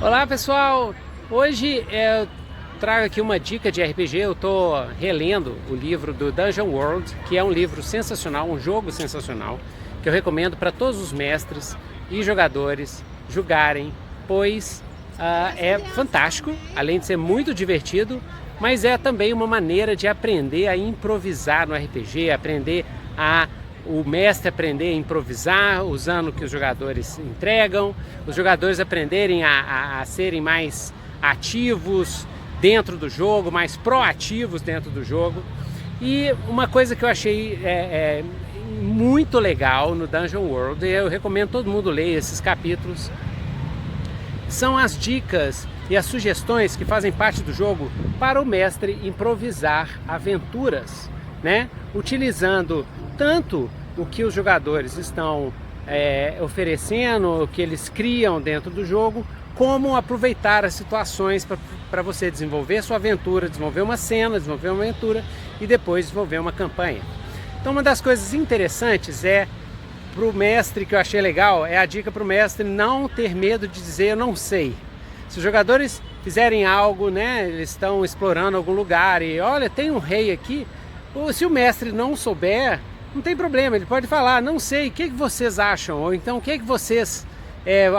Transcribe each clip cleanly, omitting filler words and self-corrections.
Olá pessoal, hoje eu trago aqui uma dica de RPG. Eu estou relendo o livro do Dungeon World, que é um livro sensacional, um jogo sensacional, que eu recomendo para todos os mestres e jogadores jogarem, pois é fantástico, além de ser muito divertido, mas é também uma maneira de aprender a improvisar no RPG, o mestre aprender a improvisar usando o que os jogadores entregam, os jogadores aprenderem a serem mais ativos dentro do jogo, mais proativos dentro do jogo. E uma coisa que eu achei muito legal no Dungeon World, e eu recomendo todo mundo ler esses capítulos, são as dicas e as sugestões que fazem parte do jogo para o mestre improvisar aventuras, né? Utilizando tanto o que os jogadores estão oferecendo, o que eles criam dentro do jogo, como aproveitar as situações para você desenvolver sua aventura, desenvolver uma cena, desenvolver uma aventura e depois desenvolver uma campanha. Então uma das coisas interessantes para o mestre, que eu achei legal, é a dica para o mestre não ter medo de dizer eu não sei. Se os jogadores fizerem algo, né, eles estão explorando algum lugar e olha, tem um rei aqui, ou se o mestre não souber, não tem problema, ele pode falar, não sei, o que vocês acham? Ou então, o que vocês,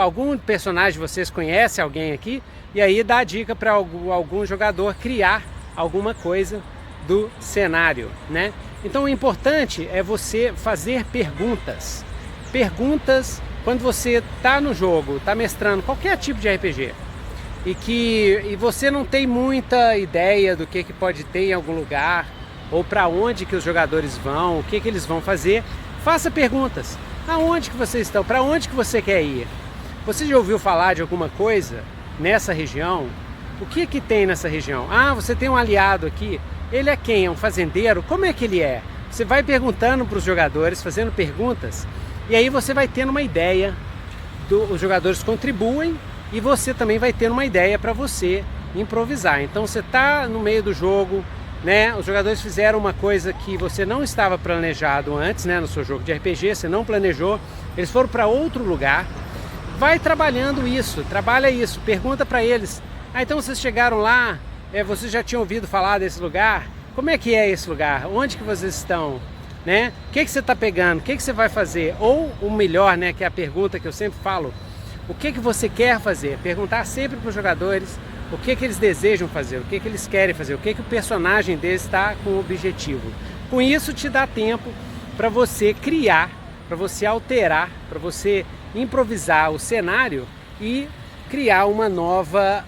algum personagem de vocês conhece alguém aqui? E aí dá a dica para algum jogador criar alguma coisa do cenário, né? Então o importante é você fazer perguntas. Perguntas quando você está no jogo, está mestrando qualquer tipo de RPG e você não tem muita ideia do que pode ter em algum lugar, ou para onde que os jogadores vão, o que eles vão fazer, faça perguntas. Aonde que vocês estão? Para onde que você quer ir? Você já ouviu falar de alguma coisa nessa região? O que tem nessa região? Ah, você tem um aliado aqui. Ele é quem? É um fazendeiro? Como é que ele é? Você vai perguntando para os jogadores, fazendo perguntas, e aí você vai tendo uma ideia, os jogadores contribuem e você também vai ter uma ideia para você improvisar. Então você está no meio do jogo, né? Os jogadores fizeram uma coisa que você não estava planejado antes, né? No seu jogo de RPG, você não planejou, eles foram para outro lugar. Vai trabalhando isso, trabalha isso, pergunta para eles. Ah, então vocês chegaram lá, vocês já tinham ouvido falar desse lugar? Como é que é esse lugar? Onde que vocês estão? Né? O que você está pegando? O que você vai fazer? Ou o melhor, né? Que é a pergunta que eu sempre falo, o que você quer fazer? Perguntar sempre para os jogadores o que eles desejam fazer, o que eles querem fazer, o que o personagem deles está com o objetivo. Com isso te dá tempo para você criar, para você alterar, para você improvisar o cenário e criar uma nova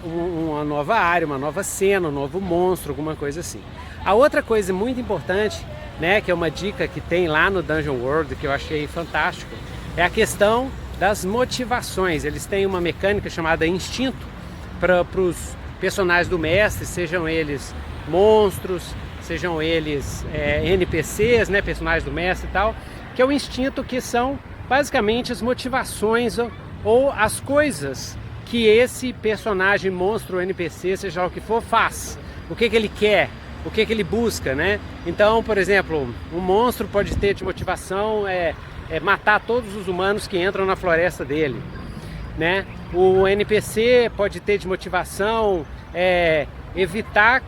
área, uma nova cena, um novo monstro, alguma coisa assim. A outra coisa muito importante, né, que é uma dica que tem lá no Dungeon World, que eu achei fantástico, é a questão das motivações. Eles têm uma mecânica chamada instinto, para os personagens do mestre, sejam eles monstros, sejam eles NPCs, né, personagens do mestre e tal, que é o instinto, que são basicamente as motivações ou as coisas que esse personagem, monstro ou NPC, seja lá o que for, faz. O que ele quer, o que ele busca, né? Então, por exemplo, um monstro pode ter de motivação matar todos os humanos que entram na floresta dele, né? O NPC pode ter de motivação evitar,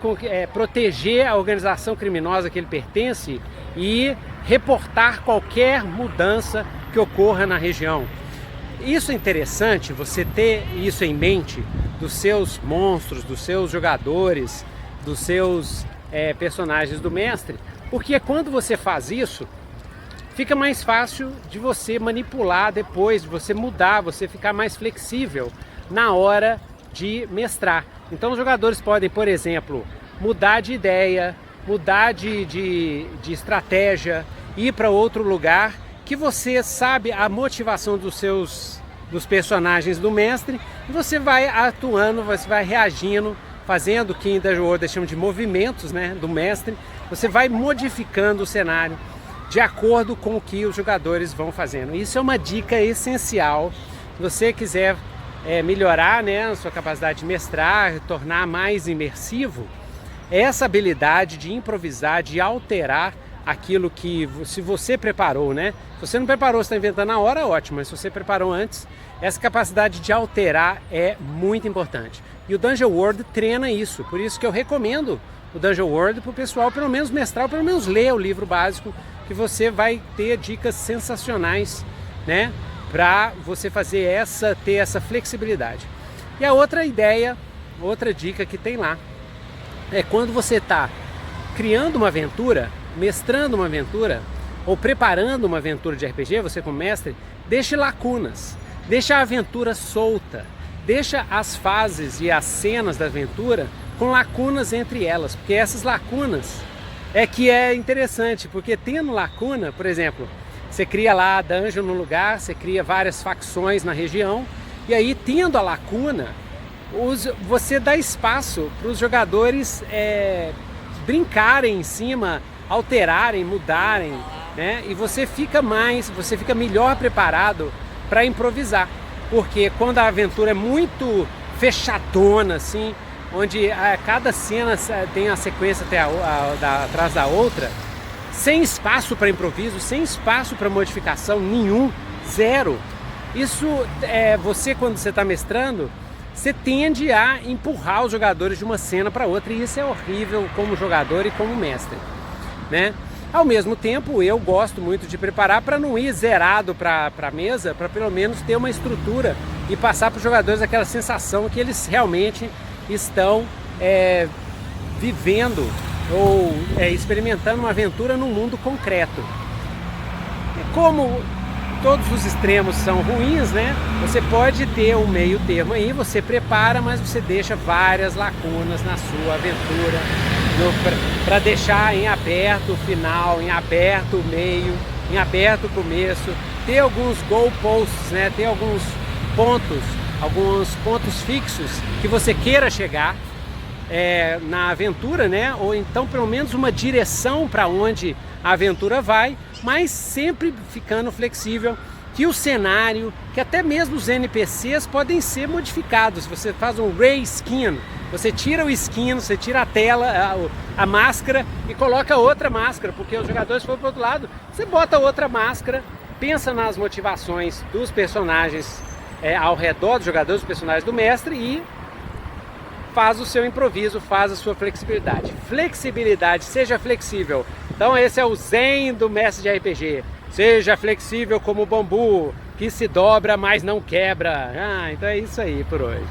proteger a organização criminosa que ele pertence e reportar qualquer mudança que ocorra na região. Isso é interessante, você ter isso em mente dos seus monstros, dos seus jogadores, dos seus personagens do mestre, porque quando você faz isso, fica mais fácil de você manipular depois, de você mudar, você ficar mais flexível na hora de mestrar. Então os jogadores podem, por exemplo, mudar de ideia, mudar de estratégia, ir para outro lugar, que você sabe a motivação dos personagens do mestre, e você vai atuando, você vai reagindo, fazendo o que em Dungeon World chamam de movimentos, né, do mestre. Você vai modificando o cenário de acordo com o que os jogadores vão fazendo. Isso é uma dica essencial. Se você quiser melhorar, né, a sua capacidade de mestrar, tornar mais imersivo, essa habilidade de improvisar, de alterar, aquilo que, se você preparou, né? Se você não preparou, você está inventando na hora, ótimo, mas se você preparou antes, essa capacidade de alterar é muito importante. E o Dungeon World treina isso, por isso que eu recomendo o Dungeon World para o pessoal, pelo menos mestrar, pelo menos ler o livro básico, que você vai ter dicas sensacionais, né? Para você ter essa flexibilidade. E a outra ideia, outra dica que tem lá, é quando você está criando uma aventura, mestrando uma aventura, ou preparando uma aventura de RPG, você como mestre, deixe lacunas, deixa a aventura solta, deixa as fases e as cenas da aventura com lacunas entre elas, porque essas lacunas é que é interessante, porque tendo lacuna, por exemplo, você cria lá a dungeon no lugar, você cria várias facções na região, e aí tendo a lacuna, você dá espaço para os jogadores brincarem em cima, alterarem, mudarem, né? E você fica melhor preparado para improvisar, porque quando a aventura é muito fechadona, assim, onde cada cena tem a sequência atrás da outra, sem espaço para improviso, sem espaço para modificação nenhum, zero. Isso você, quando você está mestrando, você tende a empurrar os jogadores de uma cena para outra, e isso é horrível como jogador e como mestre, né? Ao mesmo tempo, eu gosto muito de preparar para não ir zerado para a mesa, para pelo menos ter uma estrutura e passar para os jogadores aquela sensação que eles realmente estão vivendo ou experimentando uma aventura num mundo concreto. Como todos os extremos são ruins, né? Você pode ter um meio termo aí, você prepara, mas você deixa várias lacunas na sua aventura, para deixar em aberto o final, em aberto o meio, em aberto o começo, ter alguns goalposts, né? Ter alguns pontos fixos que você queira chegar na aventura, né? Ou então pelo menos uma direção para onde a aventura vai, mas sempre ficando flexível, que o cenário, que até mesmo os NPCs podem ser modificados. Você faz um reskin, você tira o skin, você tira a tela, a máscara e coloca outra máscara, porque os jogadores foram para o outro lado, você bota outra máscara, pensa nas motivações dos personagens ao redor dos jogadores, dos personagens do mestre, e faz o seu improviso, faz a sua flexibilidade. Flexibilidade, seja flexível. Então esse é o zen do mestre de RPG. Seja flexível como o bambu, que se dobra, mas não quebra. Então é isso aí por hoje.